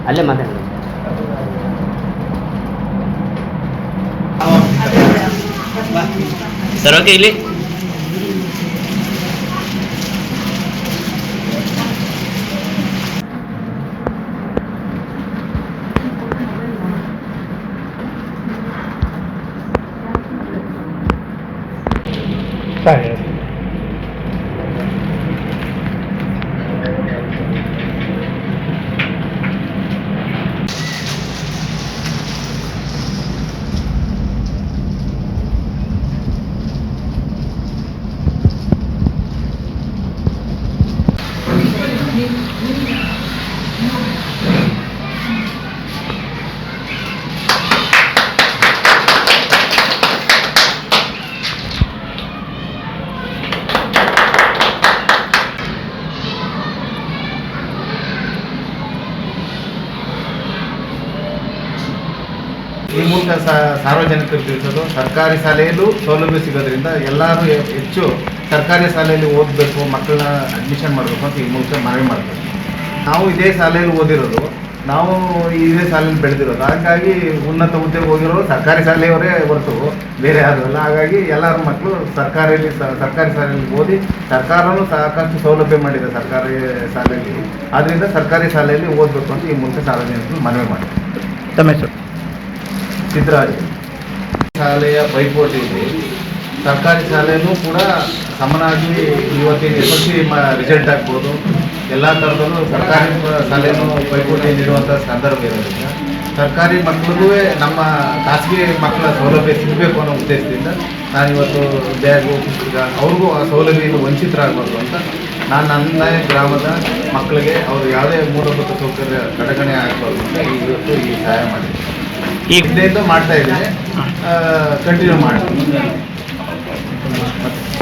ಅಲ್ಲೇ ಮಾತಾಡೋದು. Sir okay ಇಲ್ಲಿ ಸರಿ. ಈ ಮೂಲಕ ಸಾರ್ವಜನಿಕರು ತಿಳಿಸೋದು, ಸರ್ಕಾರಿ ಶಾಲೆಯಲ್ಲೂ ಸೌಲಭ್ಯ ಸಿಗೋದ್ರಿಂದ ಎಲ್ಲರೂ ಹೆಚ್ಚು ಸರ್ಕಾರಿ ಶಾಲೆಯಲ್ಲಿ ಓದಬೇಕು, ಮಕ್ಕಳನ್ನ ಅಡ್ಮಿಷನ್ ಮಾಡಬೇಕು ಅಂತ ಈ ಮೂಲಕ ಮನವಿ ಮಾಡ್ತೀವಿ. ನಾವು ಇದೇ ಶಾಲೆಯಲ್ಲಿ ಓದಿರೋದು, ನಾವು ಇದೇ ಶಾಲೆಯಲ್ಲಿ ಬೆಳೆದಿರೋದು, ಹಾಗಾಗಿ ಉನ್ನತ ಹುದ್ದೆಗೆ ಹೋಗಿರೋರು ಸರ್ಕಾರಿ ಶಾಲೆಯವರೇ ಹೊರತು ಬೇರೆ ಯಾರು ಅಲ್ಲ. ಹಾಗಾಗಿ ಎಲ್ಲರ ಮಕ್ಕಳು ಸರ್ಕಾರಿ ಶಾಲೆಯಲ್ಲಿ ಓದಿ ಸರ್ಕಾರನೂ ಸಾಕಷ್ಟು ಸೌಲಭ್ಯ ಮಾಡಿದೆ ಸರ್ಕಾರಿ ಶಾಲೆಯಲ್ಲಿ. ಆದ್ದರಿಂದ ಸರ್ಕಾರಿ ಶಾಲೆಯಲ್ಲಿ ಓದಬೇಕು ಅಂತ ಈ ಮೂಲಕ ಸಾರ್ವಜನಿಕರು ಮನವಿ ಮಾಡ್ತೀವಿ. ತಮ್ಮ ಹೆಸರು? ಸಿದ್ದರಾಜ್. ಶಾಲೆಯ ಪೈಪೋಟಿಯಲ್ಲಿ ಸರ್ಕಾರಿ ಶಾಲೆಯೂ ಕೂಡ ಸಮನಾಗಿ ಇವತ್ತಿನ SSLC ರಿಸಲ್ಟ್ ಆಗ್ಬೋದು, ಎಲ್ಲ ಥರದಲ್ಲೂ ಸರ್ಕಾರಿ ಶಾಲೆಯೂ ಪೈಪೋಟಿ ನೀಡುವಂಥ ಸಂದರ್ಭ ಇರೋದ್ರಿಂದ ಸರ್ಕಾರಿ ಮಕ್ಕಳಿಗೂ ನಮ್ಮ ಖಾಸಗಿ ಮಕ್ಕಳ ಸೌಲಭ್ಯ ಸಿಗಬೇಕು ಅನ್ನೋ ಉದ್ದೇಶದಿಂದ ನಾನಿವತ್ತು ಬ್ಯಾಗು ಪುಸ್ತಕ ಅವ್ರಿಗೂ ಆ ಸೌಲಭ್ಯದಿಂದ ವಂಚಿತರಾಗಬಾರ್ದು ಅಂತ ನಾನು ನನ್ನ ಗ್ರಾಮದ ಮಕ್ಕಳಿಗೆ ಅವರು ಯಾವುದೇ ಮೂಲಭೂತ ಸೌಕರ್ಯ ಕಡೆಗಣೆ ಆಗಬಾರ್ದು ಅಂತ ಇವತ್ತು ಈ ಸಹಾಯ ಮಾಡಿದ್ದೀನಿ. ಈ ಹಿಂದೆಯಿಂದ ಮಾಡ್ತಾ ಇದ್ದೀನಿ, ಕಂಟಿನ್ಯೂ ಮಾಡ್ತೀನಿ.